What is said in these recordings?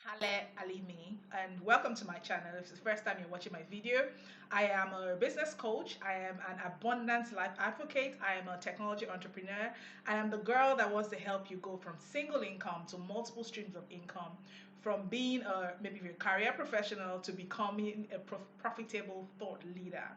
Hello, Alimi, and welcome to my channel. If it's the first time you're watching my video, I am a business coach. I am an abundant life advocate. I am a technology entrepreneur. I am the girl that wants to help you go from single income to multiple streams of income, from being maybe a career professional to becoming a profitable thought leader.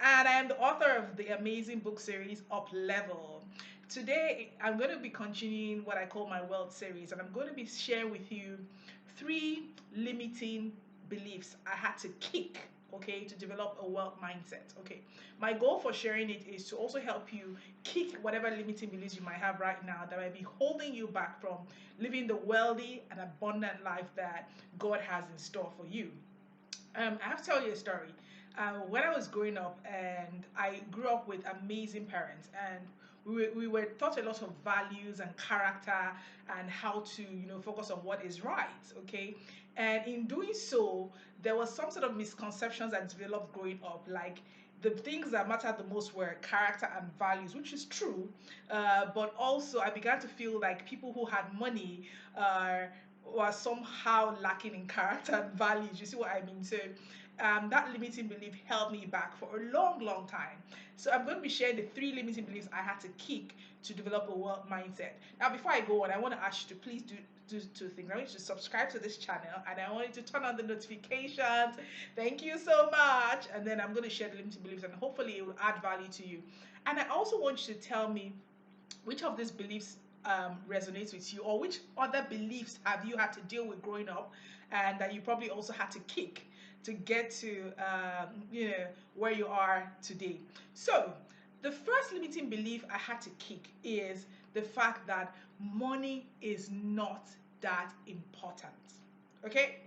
And I am the author of the amazing book series Up Level. Today, I'm going to be continuing what I call my wealth series, and I'm going to be sharing with you three limiting beliefs I had to kick, okay, to develop a wealth mindset. Okay, my goal for sharing it is to also help you kick whatever limiting beliefs you might have right now that might be holding you back from living the wealthy and abundant life that God has in store for you. I have to tell you a story. When I was growing up, and I grew up with amazing parents, and we were taught a lot of values and character and how to, focus on what is right, okay? And in doing so, there was some sort of misconceptions that developed growing up, like the things that mattered the most were character and values, which is true. But also, I began to feel like people who had money uh, were somehow lacking in character and values. You see what I mean? So that limiting belief held me back for a long, long time. So I'm going to be sharing the three limiting beliefs I had to kick to develop a wealth mindset. Now, before I go on, I want to ask you to please do two things. I want you to subscribe to this channel, and I want you to turn on the notifications. Thank you so much. And then I'm going to share the limiting beliefs, and hopefully it will add value to you. And I also want you to tell me which of these beliefs resonates with you, or which other beliefs have you had to deal with growing up, and that you probably also had to kick to get to where you are today. So the first limiting belief I had to kick is the fact that money is not that important. Okay,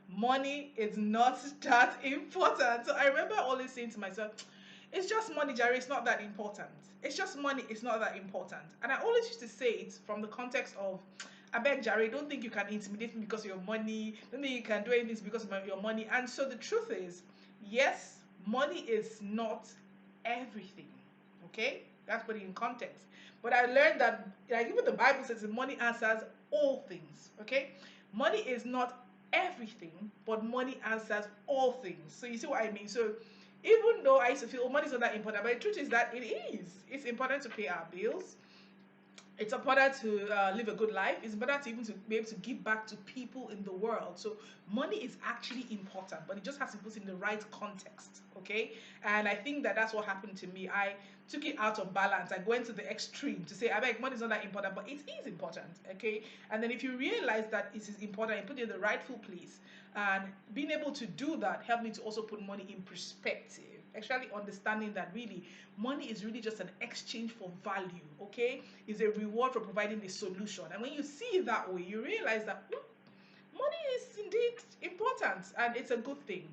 money is not that important. So I remember always saying to myself, it's just money, Jerry. It's not that important. It's just money. It's not that important. And I always used to say it from the context of, I beg, Jerry, don't think you can intimidate me because of your money. Don't think you can do anything because of your money. And so the truth is, yes, money is not everything. Okay? That's put it in context. But I learned that, like even the Bible says, that money answers all things. Okay? Money is not everything, but money answers all things. So you see what I mean? So even though I used to feel, oh, money is not that important, but the truth is that it is. It's important to pay our bills. It's important to live a good life. It's important to even to be able to give back to people in the world. So money is actually important, but it just has to be put in the right context. Okay, and I think that that's what happened to me. I took it out of balance. I went to the extreme to say, I beg, money is not that important, but it is important. Okay, and then if you realize that it is important, you put it in the rightful place, and being able to do that helped me to also put money in perspective. Actually, understanding that really money is really just an exchange for value. Okay, is a reward for providing a solution. And when you see it that way, you realize that money is indeed important and it's a good thing.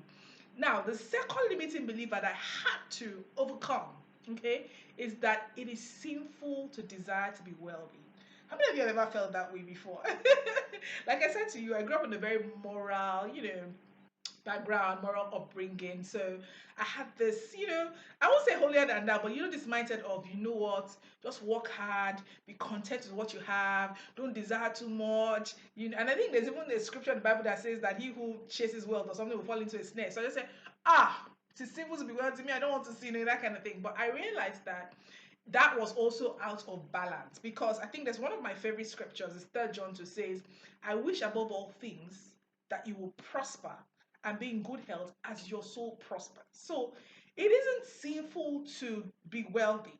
Now, the second limiting belief that I had to overcome, okay, is that it is sinful to desire to be wealthy. How many of you have ever felt that way before? Like I said to you, I grew up in a very moral, background, moral upbringing. So I had this, I won't say holier than that, but this mindset of, you know what, just work hard, be content with what you have, don't desire too much. And I think there's even a scripture in the Bible that says that he who chases wealth or something will fall into a snare. So I just say, it is simple to be wealthy. Me, I don't want to see that kind of thing. But I realized that that was also out of balance, because I think there's one of my favorite scriptures, is 3 John 2 says, I wish above all things that you will prosper and be in good health as your soul prospers. So it isn't sinful to be wealthy.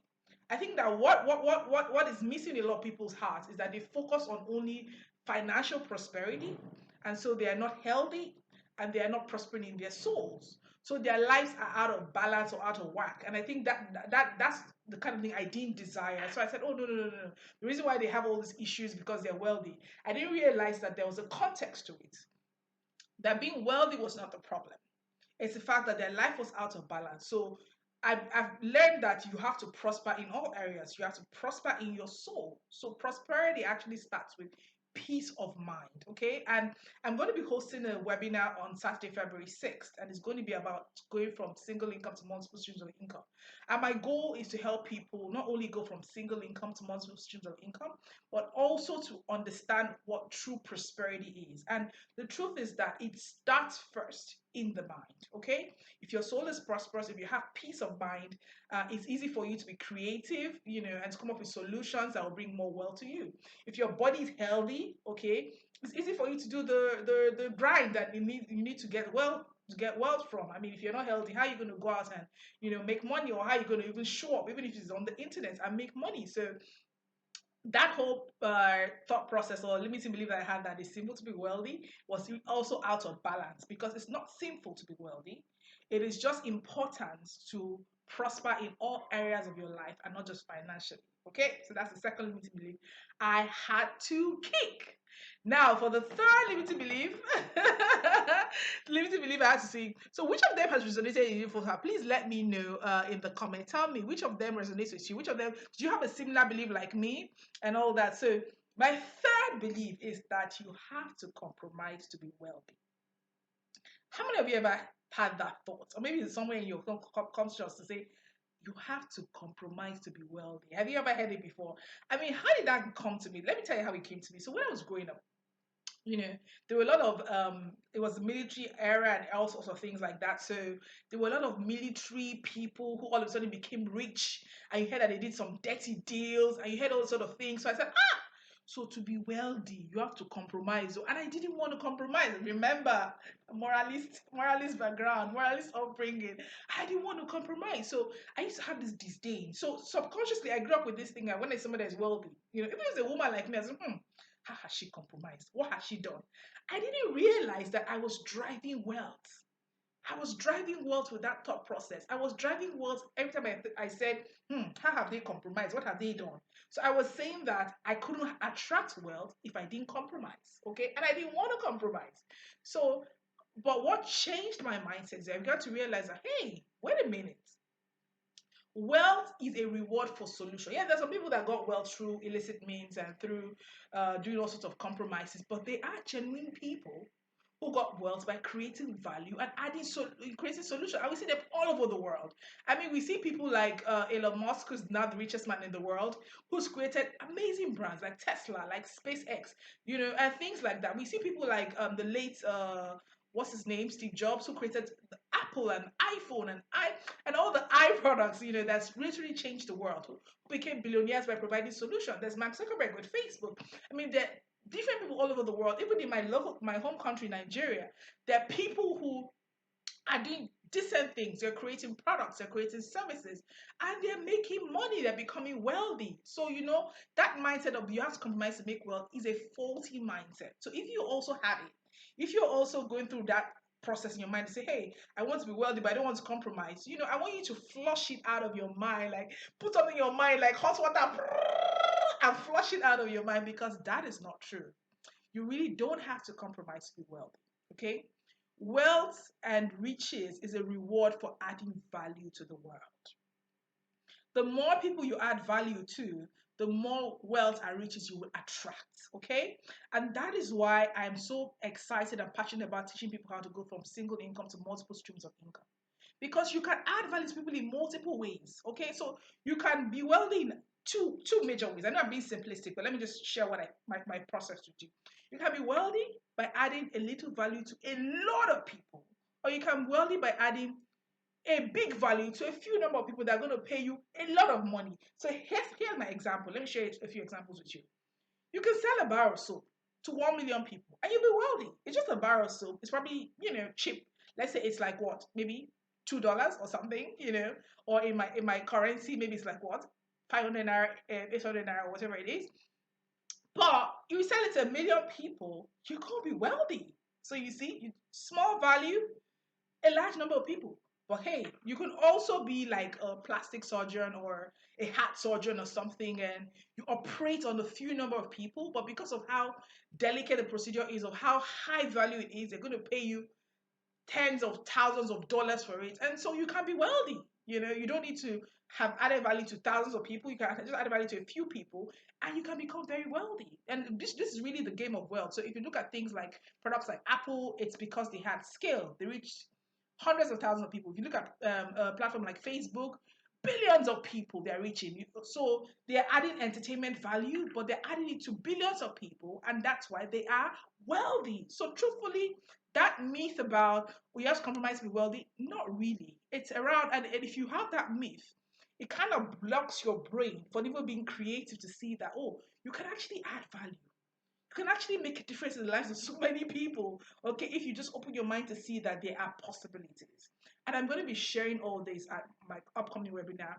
I think that what is missing in a lot of people's hearts is that they focus on only financial prosperity, and so they are not healthy and they are not prospering in their souls. So their lives are out of balance or out of whack. And I think that's the kind of thing I didn't desire. So I said, oh, no, no, no, no, no. The reason why they have all these issues is because they're wealthy. I didn't realize that there was a context to it, that being wealthy was not the problem. It's the fact that their life was out of balance. So I've learned that you have to prosper in all areas. You have to prosper in your soul. So prosperity actually starts with peace of mind. Okay. And I'm going to be hosting a webinar on Saturday, February 6th, and it's going to be about going from single income to multiple streams of income. And my goal is to help people not only go from single income to multiple streams of income, but also to understand what true prosperity is. And the truth is that it starts first in the mind. Okay. If your soul is prosperous, if you have peace of mind, it's easy for you to be creative, and to come up with solutions that will bring more wealth to you. If your body is healthy, okay, it's easy for you to do the grind that you need to get wealth from. I mean, if you're not healthy, how are you going to go out and make money, or how are you going to even show up, even if it's on the internet, and make money? So that whole thought process or limiting belief that I had, that it's simple to be wealthy, was also out of balance, because it's not simple to be wealthy. It is just important to prosper in all areas of your life and not just financially. Okay, so that's the second limiting belief I had to kick. Now, for the third limiting belief, limiting belief I had to see. So, which of them has resonated in you for her? Please let me know in the comment. Tell me which of them resonates with you. Which of them, do you have a similar belief like me and all that? So, my third belief is that you have to compromise to be wealthy. How many of you ever had that thought? Or maybe it's somewhere in your conscious to say, you have to compromise to be wealthy. Have you ever heard it before? I mean, how did that come to me? Let me tell you how it came to me. So when I was growing up, you know, there were a lot of it was the military era and all sorts of things like that. So there were a lot of military people who all of a sudden became rich, and you heard that they did some dirty deals, and you heard all sort of things. So I said, so to be wealthy, you have to compromise. And I didn't want to compromise. Remember, moralist background, moralist upbringing. I didn't want to compromise. So I used to have this disdain. So subconsciously, I grew up with this thing that when there's somebody that's wealthy, if it's a woman like me, I said, how has she compromised? What has she done? I didn't realize that I was driving wealth. I was driving wealth with that thought process. I was driving wealth every time I said, how have they compromised? What have they done? So I was saying that I couldn't attract wealth if I didn't compromise. Okay. And I didn't want to compromise. So, but what changed my mindset is I got to realize that, hey, wait a minute. Wealth is a reward for solution. Yeah, there's some people that got wealth through illicit means and through doing all sorts of compromises, but they are genuine people who got wealth by creating value and creating solution. And we see them all over the world. I mean, we see people like Elon Musk, who's now the richest man in the world, who's created amazing brands like Tesla, like SpaceX, and things like that. We see people like the late what's his name, Steve Jobs, who created the Apple and iPhone and all the i products, that's literally changed the world, who became billionaires by providing solutions. There's Mark Zuckerberg with Facebook. I mean, there different people all over the world, even in my home country, Nigeria. There are people who are doing decent things. They're creating products, they're creating services, and they're making money. They're becoming wealthy. So, that mindset of you have to compromise to make wealth is a faulty mindset. So, if you also have it, if you're also going through that process in your mind to say, hey, I want to be wealthy, but I don't want to compromise, I want you to flush it out of your mind, like put something in your mind, like hot water, and flush it out of your mind, because that is not true. You really don't have to compromise to be wealthy. Okay? Wealth and riches is a reward for adding value to the world. The more people you add value to, the more wealth and riches you will attract. Okay? And that is why I'm so excited and passionate about teaching people how to go from single income to multiple streams of income. Because you can add value to people in multiple ways. Okay? So you can be wealthy in two major ways. I know I'm being simplistic, but let me just share what my process to do. You can be wealthy by adding a little value to a lot of people, or you can be wealthy by adding a big value to a few number of people that are going to pay you a lot of money. So here's my example. Let me share a few examples with you. You can sell a bar of soap to 1 million people and you'll be wealthy. It's just a bar of soap. It's probably, cheap. Let's say it's like what? Maybe $2 or something, or in my currency, maybe it's like what? 500 naira, 800 naira, whatever it is. But you sell it to a million people, you can't be wealthy. So you see, small value, a large number of people. But hey, you can also be like a plastic surgeon or a heart surgeon or something, and you operate on a few number of people, but because of how delicate the procedure is, or how high value it is, they're going to pay you tens of thousands of dollars for it. And so you can be wealthy. You don't need to have added value to thousands of people. You can just add value to a few people, and you can become very wealthy. And this is really the game of wealth. So if you look at things like products like Apple, it's because they had scale. They reached hundreds of thousands of people. If you look at a platform like Facebook, billions of people they're reaching. So they're adding entertainment value, but they're adding it to billions of people, and that's why they are wealthy. So truthfully, that myth about we have to compromise to be wealthy, not really. It's around, and if you have that myth, it kind of blocks your brain for even being creative to see that, oh, you can actually add value. You can actually make a difference in the lives of so many people, okay, if you just open your mind to see that there are possibilities. And I'm going to be sharing all this at my upcoming webinar,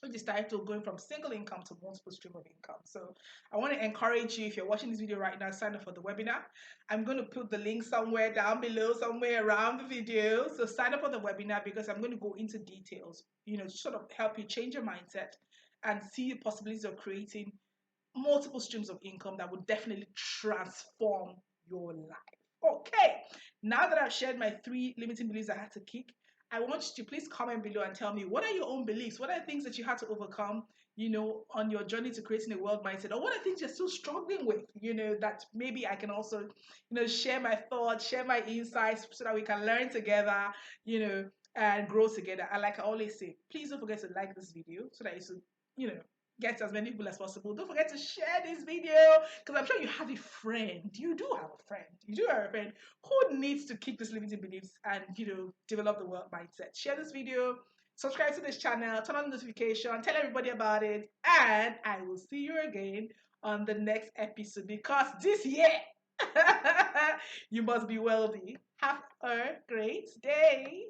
which is titled Going from Single Income to Multiple Stream of Income. So I want to encourage you, if you're watching this video right now, sign up for the webinar. I'm going to put the link somewhere down below, somewhere around the video. So sign up for the webinar because I'm going to go into details, to sort of help you change your mindset and see the possibilities of creating multiple streams of income that would definitely transform your life. Okay, now that I've shared my 3 limiting beliefs I had to kick, I want you to please comment below and tell me, what are your own beliefs? What are the things that you had to overcome, on your journey to creating a world mindset? Or what are things you're still struggling with, that maybe I can also, share my thoughts, share my insights so that we can learn together, and grow together. And like I always say, please don't forget to like this video so that get as many people as possible. Don't forget to share this video because I'm sure you have a friend. You do have a friend. You do have a friend who needs to kick this limiting beliefs and develop the world mindset. Share this video, subscribe to this channel, turn on the notification, tell everybody about it, and I will see you again on the next episode because this year you must be wealthy. Have a great day.